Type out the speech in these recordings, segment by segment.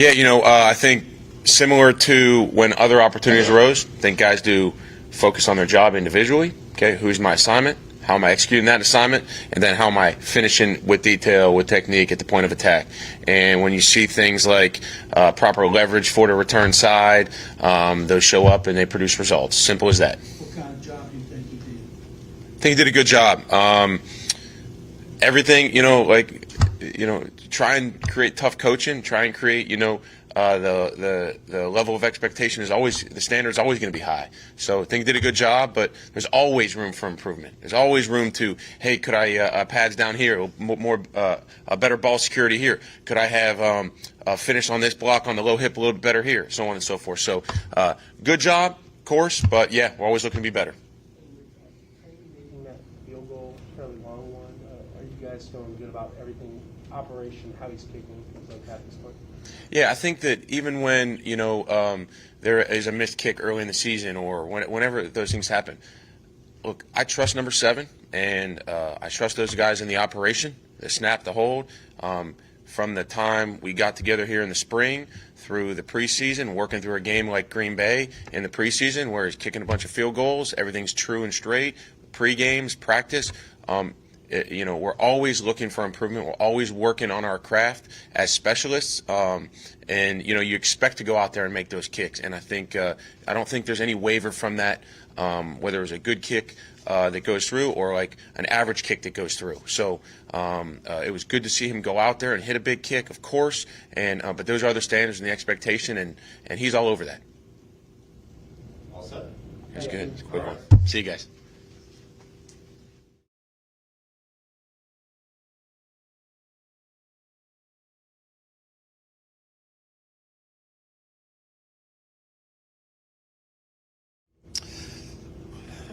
Yeah, I think similar to when other opportunities arose, I think guys do focus on their job individually. Okay, who's my assignment? How am I executing that assignment? And then how am I finishing with detail, with technique at the point of attack? And when you see things like proper leverage for the return side, those show up and they produce results. Simple as that. What kind of job do you think he did? I think he did a good job. Everything, try and create tough coaching. Try and create, the level of expectation is always, the standard is always going to be high. So I think he did a good job, but there's always room for improvement. There's always room to, hey, could I pads down here, more better ball security here? Could I have a finish on this block on the low hip a little bit better here? So on and so forth. So good job, of course, but yeah, we're always looking to be better. Making that field goal, fairly long one. Are you guys feeling good about everything, operation, how he's kicking, things like that this point? Yeah, I think that even when there is a missed kick early in the season or whenever those things happen, look, I trust number 7, and I trust those guys in the operation, the snap, the hold. From the time we got together here in the spring through the preseason, working through a game like Green Bay in the preseason where he's kicking a bunch of field goals, everything's true and straight, pre-games, practice. We're always looking for improvement. We're always working on our craft as specialists, and you expect to go out there and make those kicks. And I think I don't think there's any waiver from that, whether it was a good kick that goes through or like an average kick that goes through. So it was good to see him go out there and hit a big kick, of course. And but those are the standards and the expectation, and he's all over that. All set. It's good. It's a quick one. See you guys.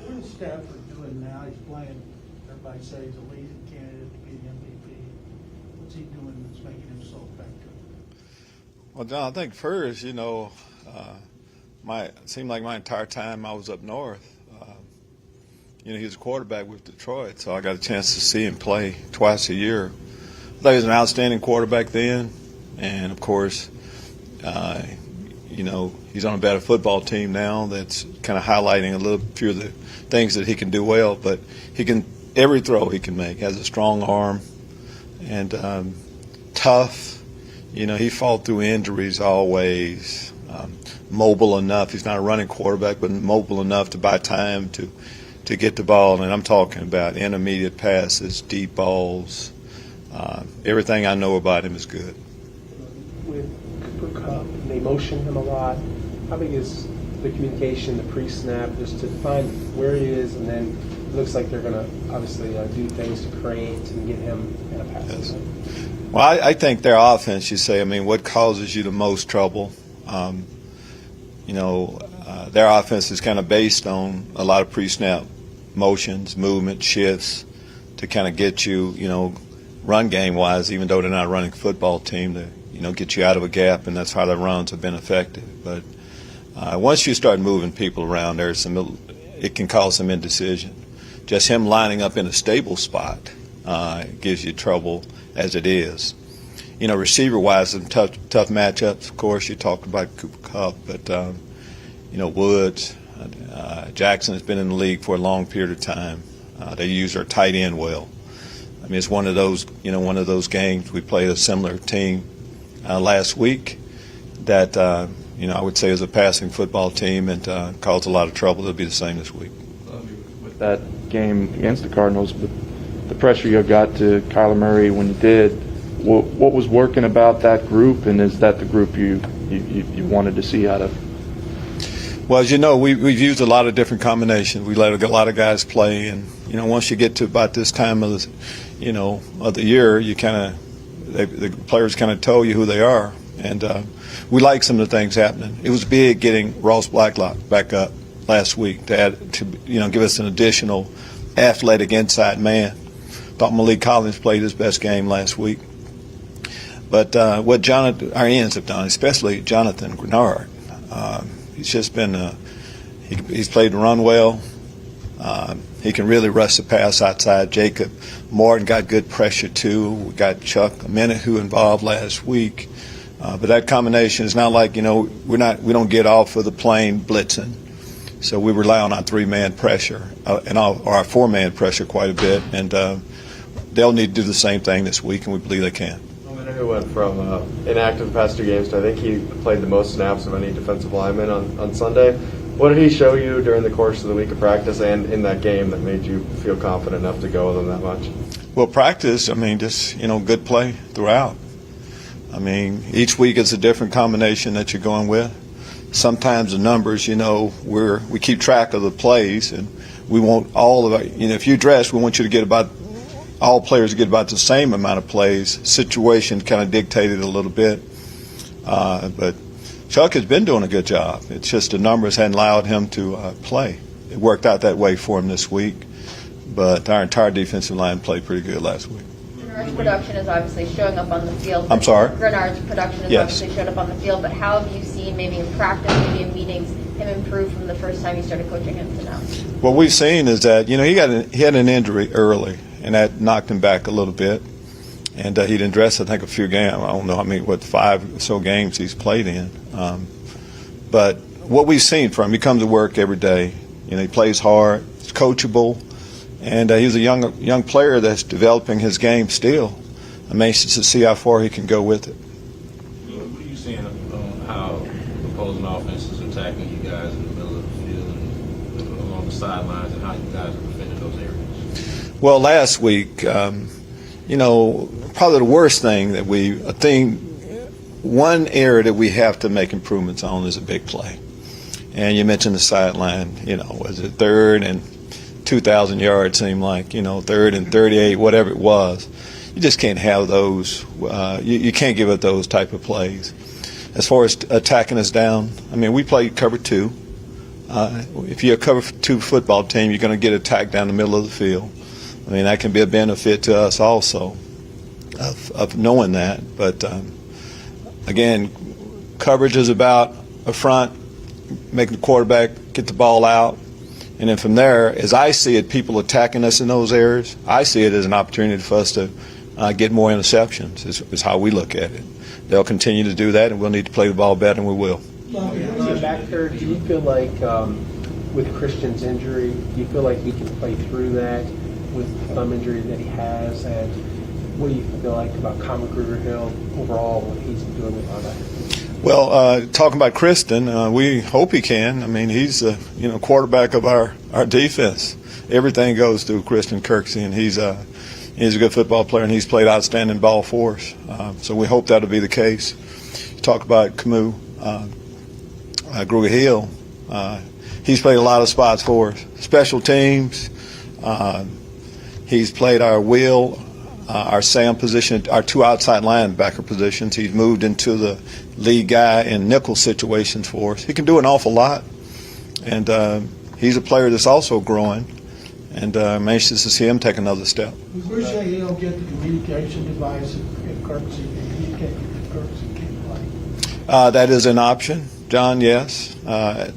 What is Stafford doing now? He's playing, everybody says he's a leading candidate to be the MVP. What's he doing that's making him so effective? Well, John, I think first, it seemed like my entire time I was up north, he was a quarterback with Detroit, so I got a chance to see him play twice a year. I thought he was an outstanding quarterback then, and of course, he's on a better football team now that's kind of highlighting a few of the things that he can do well, but every throw he can make, has a strong arm and tough. He fought through injuries always, mobile enough. He's not a running quarterback, but mobile enough to buy time to get the ball. And I'm talking about intermediate passes, deep balls. Everything I know about him is good. With Cooper Kupp, and they motion him a lot. How big is the communication, the pre-snap, just to find where he is, and then it looks like they're going to obviously do things to create and get him in a passing Yes. lane? Well, I think their offense, you say, what causes you the most trouble? Their offense is kind of based on a lot of pre-snap motions, movement, shifts to kind of get you, run game-wise, even though they're not a running football team, to get you out of a gap, and that's how their runs have been effective. But once you start moving people around, it can cause some indecision. Just him lining up in a stable spot gives you trouble as it is. Receiver-wise, some tough matchups. Of course, you talked about Cooper Kupp, but Woods, Jackson has been in the league for a long period of time. They use their tight end well. It's one of those games. We played a similar team last week that I would say is a passing football team and caused a lot of trouble. It'll be the same this week. With that game against the Cardinals, but the pressure you got to Kyler Murray when you did, what was working about that group, and is that the group you wanted to see out of? Well, as you know, we've used a lot of different combinations. We let a lot of guys play, and once you get to about this time of the year, the players kind of tell you who they are, and we like some of the things happening. It was big getting Ross Blacklock back up last week to give us an additional athletic inside man. Thought Malik Collins played his best game last week. But what our ends have done, especially Jonathan Grenard, he's just been he's played the run well. He can really rush the pass outside. Jacob Morton got good pressure too. We got Chuck Minute who involved last week. But that combination is not like, we don't get off of the plane blitzing. So we rely on our 3-man pressure or our 4-man pressure quite a bit, and they'll need to do the same thing this week, and we believe they can. Who went from inactive the past 2 games to I think he played the most snaps of any defensive lineman on Sunday. What did he show you during the course of the week of practice and in that game that made you feel confident enough to go with him that much? Well, practice, just, good play throughout. Each week it's a different combination that you're going with. Sometimes the numbers, we keep track of the plays, and we want all of it. If you dress, we want you to get all players get about the same amount of plays. Situation kind of dictated a little bit. But Chuck has been doing a good job. It's just the numbers hadn't allowed him to play. It worked out that way for him this week. But our entire defensive line played pretty good last week. Grenard's production is obviously showing up on the field. I'm sorry? Grenard's production is obviously showing up on the field, but how have you seen, maybe in practice, maybe in meetings, him improve from the first time you started coaching him to now? What we've seen is that, he had an injury early, and that knocked him back a little bit. And he didn't dress, I think, a few games. I don't know 5 or so games he's played in. But what we've seen from him, he comes to work every day. He plays hard, he's coachable, and he's a young player that's developing his game still. I'm anxious to see how far he can go with it. What are you seeing on how opposing offenses are attacking you guys in the middle of the field and along the sidelines, and how you guys are defending those areas? Well, last week, probably the worst thing one area that we have to make improvements on is a big play. And you mentioned the sideline, was it 3rd and 2,000 yards, seemed like, 3rd and 38, whatever it was. You just can't have those. You can't give up those type of plays. As far as attacking us down, we play cover 2. If you're a cover 2 football team, you're going to get attacked down the middle of the field. That can be a benefit to us also of knowing that. But, again, coverage is about a front, making the quarterback get the ball out. And then from there, as I see it, people attacking us in those areas, I see it as an opportunity for us to get more interceptions is how we look at it. They'll continue to do that, and we'll need to play the ball better, and we will. Back there, do you feel like with Christian's injury, do you feel like he can play through that with the thumb injury that he has? And what do you feel like about Common Kruger-Hill overall, what he's doing with all that? Well, talking about Kristen, we hope he can. He's the quarterback of our defense. Everything goes through Kristen Kirksey, and he's a good football player, and he's played outstanding ball for us. So we hope that'll be the case. Talk about Camus, Kruger-Hill. He's played a lot of spots for us. Special teams. He's played our will, our Sam position, our 2 outside linebacker positions. He's moved into the lead guy in nickel situations for us. He can do an awful lot, and he's a player that's also growing, and I'm anxious to see him take another step. We say he'll get the communication device if Kirksey can't play. That is an option, John, yes.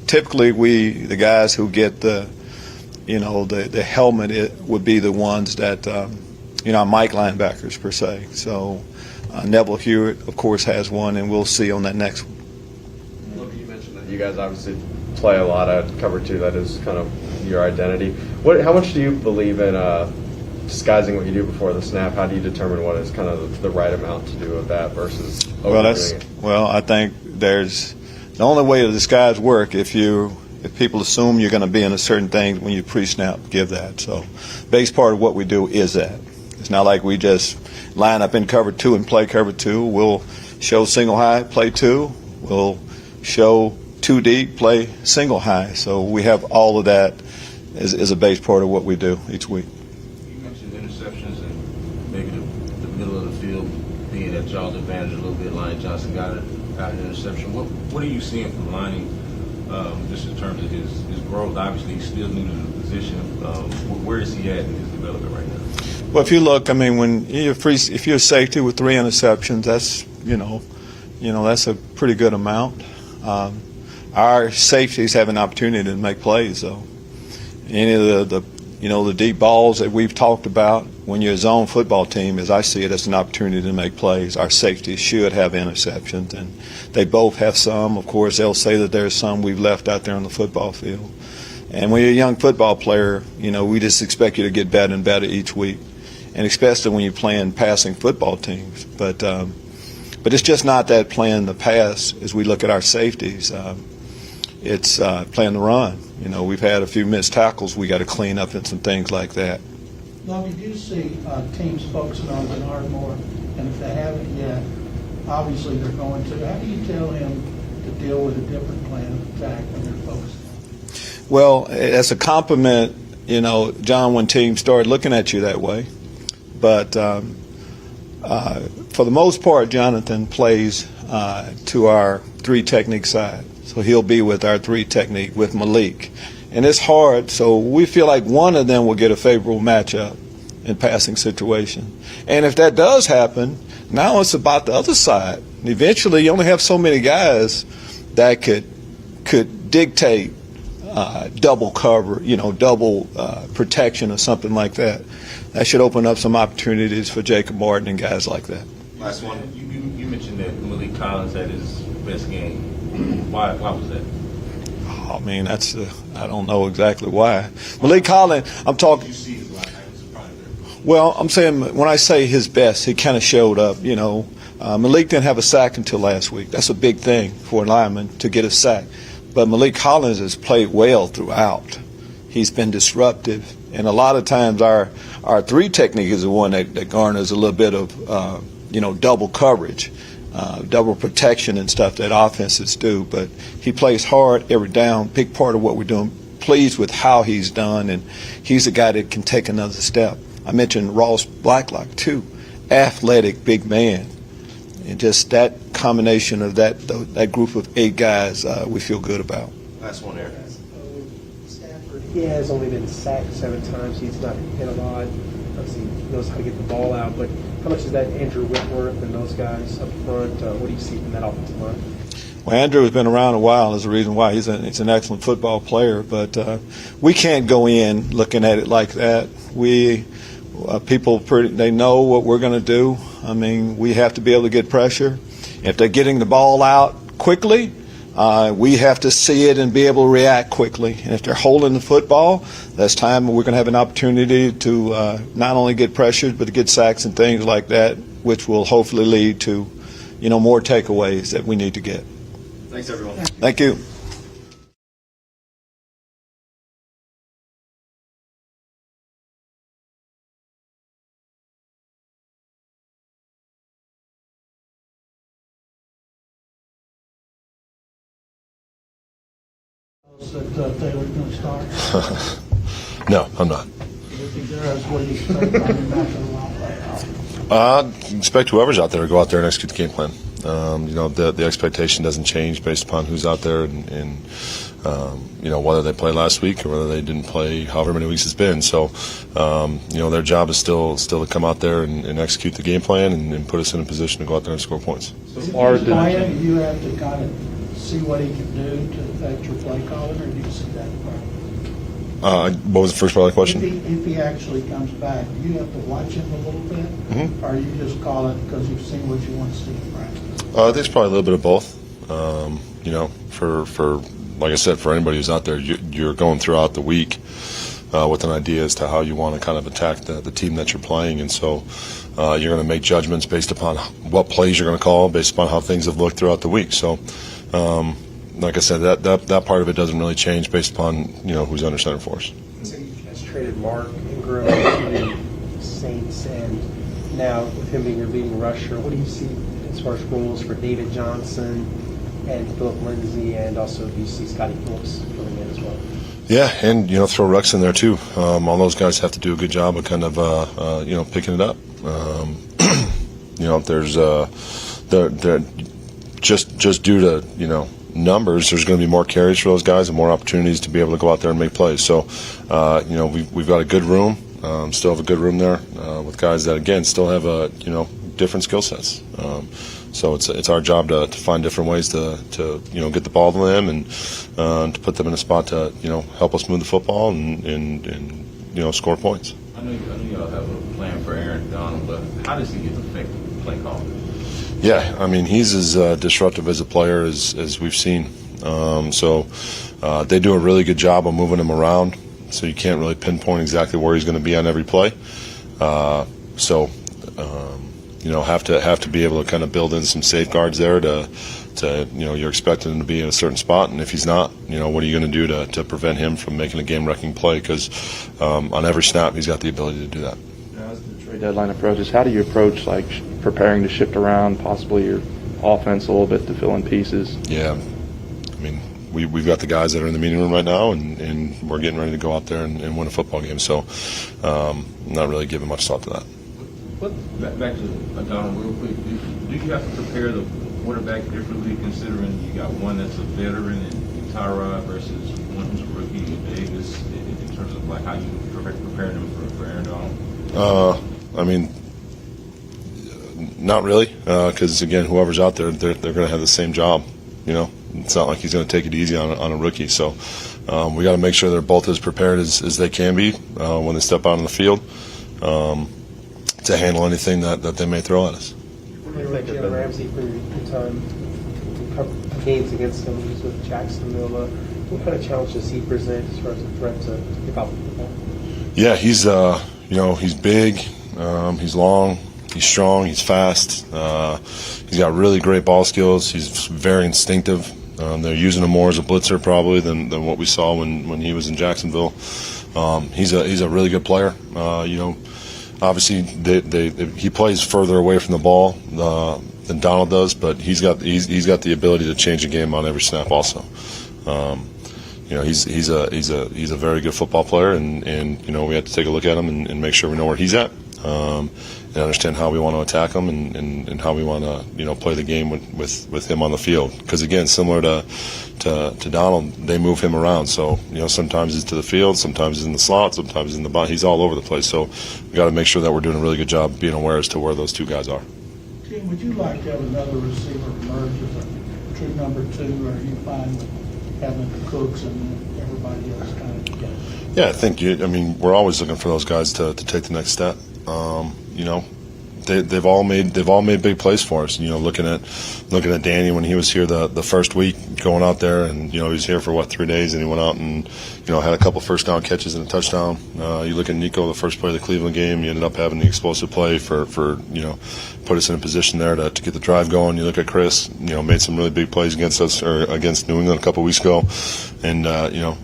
Typically, the guys who get the helmet would be the ones that, Mike linebackers per se. So Neville Hewitt, of course, has one, and we'll see on that next one. Look, you mentioned that you guys obviously play a lot of cover 2. That is kind of your identity. How much do you believe in disguising what you do before the snap? How do you determine what is kind of the right amount to do of that versus overdoing it? Well, I think there's the only way to disguise work if people assume you're going to be in a certain thing when you pre-snap, give that. So, base part of what we do is that. It's not like we just line up in cover 2 and play cover 2. We'll show single high, play 2. We'll show 2 deep, play single high. So we have all of that as a base part of what we do each week. You mentioned interceptions and maybe the middle of the field being at y'all's advantage a little bit. Lion Johnson got an interception. What are you seeing from Lonnie, just in terms of his growth? Obviously, he's still new to the position. Where is he at in his development right now? Well, if you look, when if you're a safety with 3 interceptions, that's that's a pretty good amount. Our safeties have an opportunity to make plays, though. Any of the the deep balls that we've talked about. When you're a zone football team, as I see it, as an opportunity to make plays. Our safeties should have interceptions, and they both have some. Of course, they'll say that there's some we've left out there on the football field. And when you're a young football player, we just expect you to get better and better each week, and especially when you're playing passing football teams. But it's just not that playing the pass as we look at our safeties. It's playing the run. We've had a few missed tackles we got to clean up and some things like that. Now, did you see teams focusing on Bernard more? And if they haven't yet, obviously they're going to. How do you tell him to deal with a different plan of attack when they're focused? Well, as a compliment, John, when teams start looking at you that way. But for the most part, Jonathan plays to our three technique side. So he'll be with our three technique with Malik. And it's hard, so we feel like one of them will get a favorable matchup in passing situation. And if that does happen, now it's about the other side. Eventually, you only have so many guys that could dictate double cover, double protection or something like that. That should open up some opportunities for Jacob Martin and guys like that. Last one. You mentioned that Malik Collins had his best game. Why was that? I mean, I don't know exactly why. Malik Collins, I'm talking. You see his life. Well, I'm saying when I say his best, he kind of showed up. Malik didn't have a sack until last week. That's a big thing for a lineman to get a sack. But Malik Collins has played well throughout. He's been disruptive, and a lot of times our three technique is the one that garners a little bit of double coverage. Double protection and stuff that offenses do, but he plays hard every down, big part of what we're doing. Pleased with how he's done, and he's a guy that can take another step. I mentioned Ross Blacklock too, athletic big man, and just that combination of that group of 8 guys we feel good about. Last one, Eric. Stafford, he has only been sacked 7 times. He's not hit a lot. Obviously, he knows how to get the ball out, but how much is that Andrew Whitworth and those guys up front? What do you see from that offensive line? Well, Andrew has been around a while. There's a reason why. He's an excellent football player, but we can't go in looking at it like that. People they know what we're going to do. I mean, we have to be able to get pressure. If they're getting the ball out quickly, we have to see it and be able to react quickly. And if they're holding the football, that's time we're going to have an opportunity to not only get pressured, but to get sacks and things like that, which will hopefully lead to, more takeaways that we need to get. Thanks, everyone. Thank you. That Taylor's going to start? No, I'm not. If he does, what do you expect on the match of the playoff? Expect whoever's out there to go out there and execute the game plan. The expectation doesn't change based upon who's out there and whether they played last week or whether they didn't play however many weeks it's been. So, their job is still to come out there and execute the game plan and put us in a position to go out there and score points. If he's playing, you have to kind of see what he can do to affect your play calling, or do you see that part? What was the first part of the question? If he actually comes back, do you have to watch him a little bit? Mm-hmm. Or you just call it because you've seen what you want to see in practice? I think it's probably a little bit of both. For like I said, for anybody who's out there, you're going throughout the week with an idea as to how you want to kind of attack the team that you're playing, and so you're going to make judgments based upon what plays you're going to call, based upon how things have looked throughout the week. So, like I said, that part of it doesn't really change based upon who's under center for us. So you guys traded Mark Ingram to the Saints, and now with him being your leading rusher, what do you see as far as roles for David Johnson and Philip Lindsay, and also do you see Scotty Phillips filling in as well? Yeah, and throw Rex in there too. All those guys have to do a good job of kind of picking it up. There's just due to numbers, there's going to be more carries for those guys and more opportunities to be able to go out there and make plays. So we've got a good room, still have a good room there with guys that again still have different skill sets. So it's our job to find different ways to get the ball to them and to put them in a spot to help us move the football and score points. I know y'all have a plan for Aaron Donald, but how does he affect play calling? Yeah, I mean, he's as disruptive as a player as we've seen. They do a really good job of moving him around, so you can't really pinpoint exactly where he's going to be on every play. Have to be able to kind of build in some safeguards there to you're expecting him to be in a certain spot, and if he's not, what are you going to do to prevent him from making a game-wrecking play? Because on every snap, he's got the ability to do that. As the trade deadline approaches, how do you approach preparing to shift around possibly your offense a little bit to fill in pieces? Yeah, I mean, we've got the guys that are in the meeting room right now, and we're getting ready to go out there and win a football game. So, not really giving much thought to that. Back to Donald real quick. Do you have to prepare the quarterback differently, considering you got one that's a veteran in Tyrod versus one who's a rookie in Davis, in terms of how you prepare them for Aaron Donald? I mean, not really, because again, whoever's out there, they're going to have the same job. It's not like he's going to take it easy on a rookie. So we got to make sure they're both as prepared as they can be when they step out on the field to handle anything that they may throw at us. Like Jalen Ramsey for your time games against him, he was with Jacksonville. What kind of challenge does he present as far as a threat to pick up the ball? Yeah, he's he's big, he's long, he's strong, he's fast. He's got really great ball skills. He's very instinctive. They're using him more as a blitzer probably than what we saw when he was in Jacksonville. He's a really good player. Obviously he plays further away from the ball than Donald does, but he's got the ability to change a game on every snap also. He's a very good football player, and we have to take a look at him and make sure we know where he's at, and understand how we want to attack him and how we want to play the game with him on the field. Because again, similar to Donald, they move him around. So sometimes he's to the field, sometimes he's in the slot, sometimes he's in the box. He's all over the place. So we got to make sure that we're doing a really good job being aware as to where those two guys are. Tim, would you like to have another receiver emerge as a true number two, or are you fine with having the Cooks and everybody else kind of together? Yeah, I think we're always looking for those guys to take the next step. They've all made big plays for us. Looking at Danny when he was here the first week, going out there, and he was here for 3 days, and he went out and had a couple first down catches and a touchdown. You look at Nico, the first play of the Cleveland game, he ended up having the explosive play for put us in a position there to get the drive going. You look at Chris, made some really big plays against us or against New England a couple weeks ago, and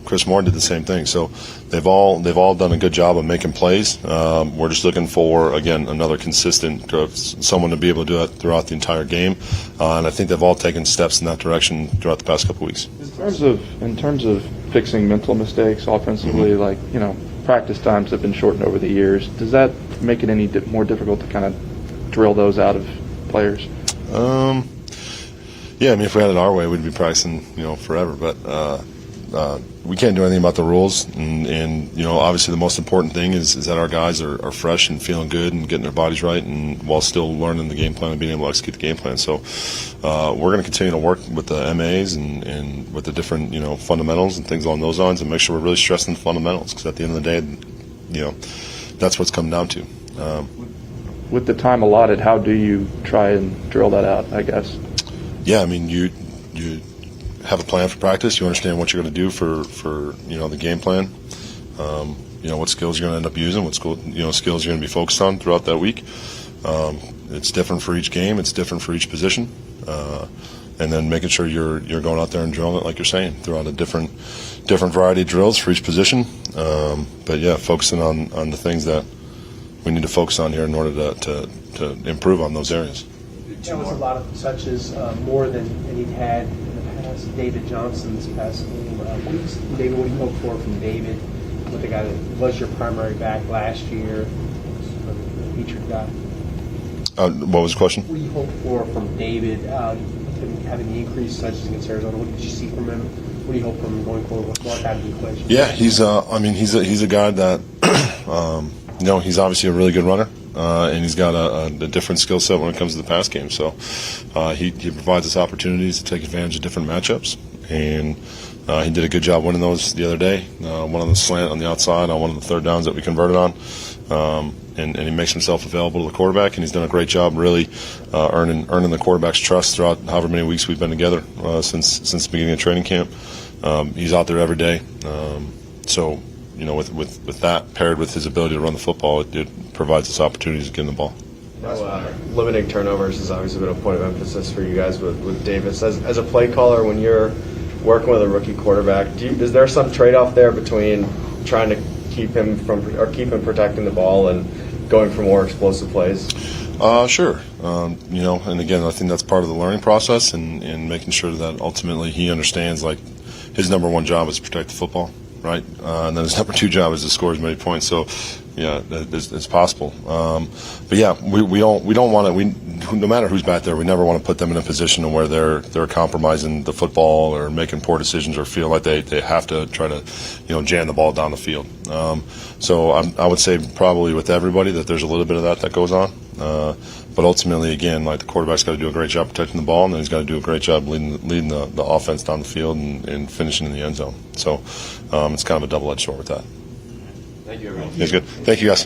Chris Moore did the same thing. So they've all done a good job of making plays. We're just looking for, again, another consistent someone to be able to do that throughout the entire game, and I think they've all taken steps in that direction throughout the past couple weeks. In terms of fixing mental mistakes offensively, practice times have been shortened over the years. Does that make it any more difficult to kind of drill those out of players? Yeah, if we had it our way, we'd be practicing, forever. But we can't do anything about the rules, and obviously the most important thing is that our guys are fresh and feeling good and getting their bodies right, and while still learning the game plan and being able to execute the game plan. So we're going to continue to work with the MAs and with the different fundamentals and things along those lines, and make sure we're really stressing the fundamentals, because at the end of the day, that's what's come down to. With the time allotted, how do you try and drill that out, I guess? Yeah, you have a plan for practice. You understand what you're going to do for the game plan. What skills you're going to end up using, what skills you're going to be focused on throughout that week. It's different for each game. It's different for each position. And then making sure you're going out there and drilling it, like you're saying, throughout a different variety of drills for each position. But yeah, focusing on the things that we need to focus on here in order to improve on those areas. That was a lot of touches, more than he'd had in the past. David Johnson's past game. What do you hope for from David, with the guy that was your primary back last year, the featured guy? What was the question? What do you hope for from David, having the increased touches against Arizona? What did you see from him? What do you hope from him going forward? What's more out of the equation? Yeah, he's a guy that he's obviously a really good runner. and he's got a different skill set when it comes to the pass game. So he provides us opportunities to take advantage of different matchups, and he did a good job winning those the other day. One on the slant on the outside on one of the third downs that we converted on. And he makes himself available to the quarterback, and he's done a great job really earning the quarterback's trust throughout however many weeks we've been together since the beginning of training camp. He's out there every day. So, with that paired with his ability to run the football, it provides us opportunities to get him the ball. Limiting turnovers has obviously been a point of emphasis for you guys with Davis. As a play caller, when you're working with a rookie quarterback, is there some trade-off there between trying to keep him protecting the ball and going for more explosive plays? Sure. And again, I think that's part of the learning process and making sure that ultimately he understands like his number one job is to protect the football, right? And then his number two job is to score as many points. So, yeah, it's possible. But yeah, we don't want to. No matter who's back there, we never want to put them in a position where they're compromising the football or making poor decisions or feel like they have to try to, jam the ball down the field. So I would say probably with everybody that there's a little bit of that goes on. But ultimately, again, like the quarterback's got to do a great job protecting the ball, and then he's got to do a great job leading the offense down the field and finishing in the end zone. So it's kind of a double-edged sword with that. Thank you, everyone. It's good. Thank you, guys.